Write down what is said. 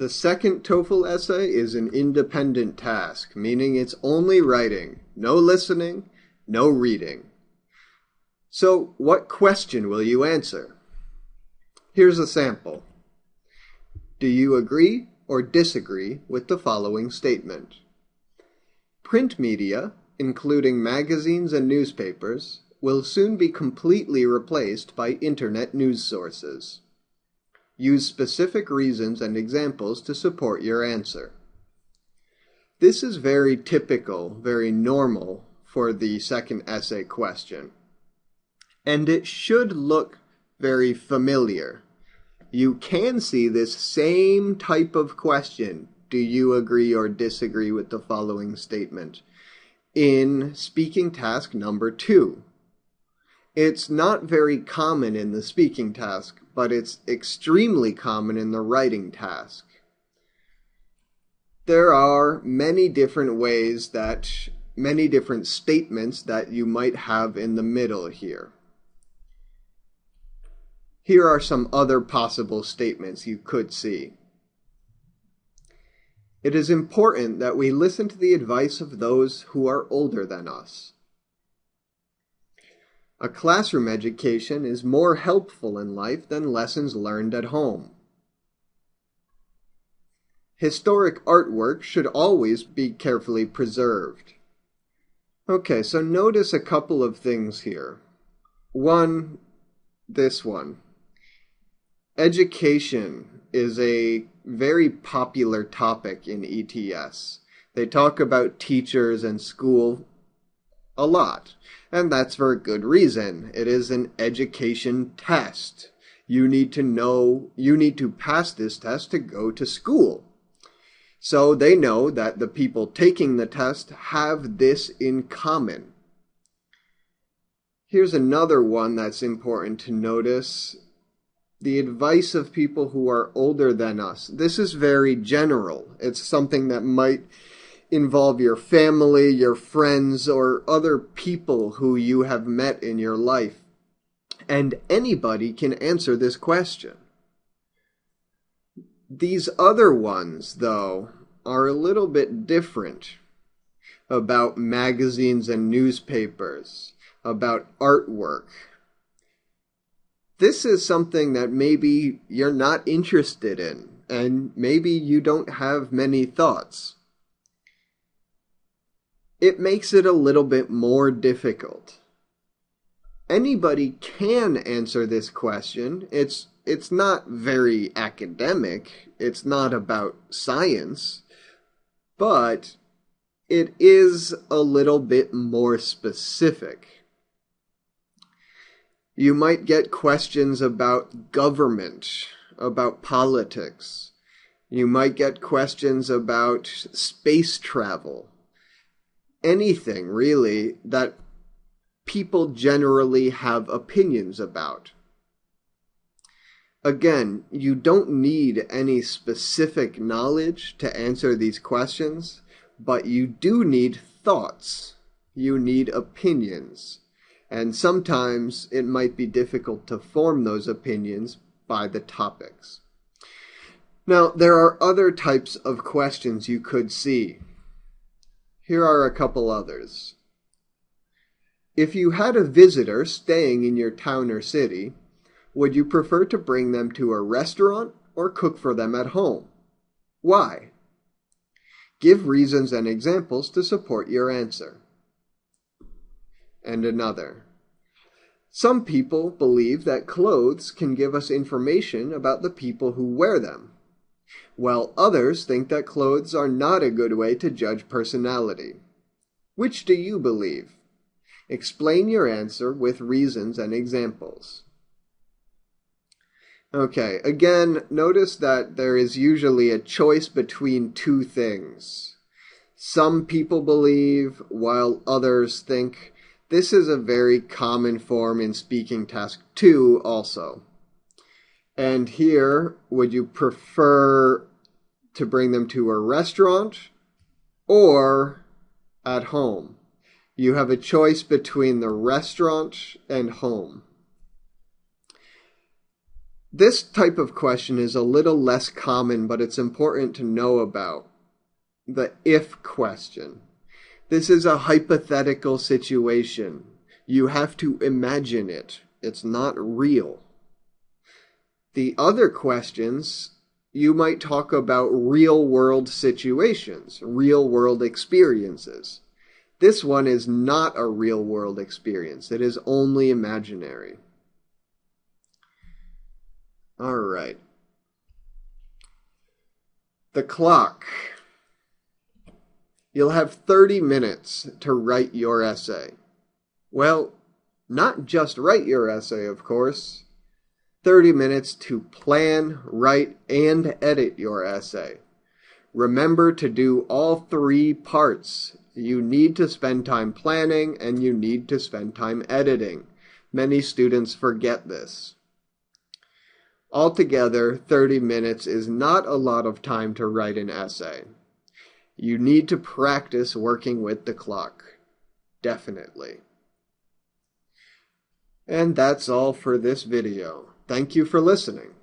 The second TOEFL essay is an independent task, meaning it's only writing, no listening, no reading. So, what question will you answer? Here's a sample. Do you agree or disagree with the following statement? Print media, including magazines and newspapers, will soon be completely replaced by internet news sources. Use specific reasons and examples to support your answer. This is very typical, very normal for the second essay question. And it should look very familiar. You can see this same type of question, do you agree or disagree with the following statement, in speaking task number 2. It's not very common in the speaking task, but it's extremely common in the writing task. There are many different statements that you might have in the middle here. Here are some other possible statements you could see. It is important that we listen to the advice of those who are older than us. A classroom education is more helpful in life than lessons learned at home. Historic artwork should always be carefully preserved. Okay, so notice a couple of things here. This one. Education is a very popular topic in ETS. They talk about teachers and school a lot. And that's for a good reason. It is an education test. You need to pass this test to go to school. So they know that the people taking the test have this in common. Here's another one that's important to notice. The advice of people who are older than us. This is very general. It's something that might involve your family, your friends, or other people who you have met in your life. And anybody can answer this question. These other ones, though, are a little bit different. About magazines and newspapers, about artwork. This is something that maybe you're not interested in, and maybe you don't have many thoughts. It makes it a little bit more difficult. Anybody can answer this question. It's not very academic. It's not about science. But it is a little bit more specific. You might get questions about government, about politics. You might get questions about space travel. Anything, really, that people generally have opinions about. Again, you don't need any specific knowledge to answer these questions, but you do need thoughts. You need opinions. And sometimes it might be difficult to form those opinions by the topics. Now, there are other types of questions you could see. Here are a couple others. If you had a visitor staying in your town or city, would you prefer to bring them to a restaurant or cook for them at home? Why? Give reasons and examples to support your answer. And another. Some people believe that clothes can give us information about the people who wear them, while others think that clothes are not a good way to judge personality. Which do you believe? Explain your answer with reasons and examples. Okay, again, notice that there is usually a choice between two things. Some people believe, while others think. This is a very common form in speaking task 2 also. And here, would you prefer to bring them to a restaurant or at home? You have a choice between the restaurant and home. This type of question is a little less common, but it's important to know about. The if question. This is a hypothetical situation. You have to imagine it. It's not real. The other questions, you might talk about real-world situations, real-world experiences. This one is not a real-world experience. It is only imaginary. All right. The clock. You'll have 30 minutes to write your essay. Well, not just write your essay, of course. 30 minutes to plan, write, and edit your essay. Remember to do all three parts. You need to spend time planning, and you need to spend time editing. Many students forget this. Altogether, 30 minutes is not a lot of time to write an essay. You need to practice working with the clock. Definitely. And that's all for this video. Thank you for listening.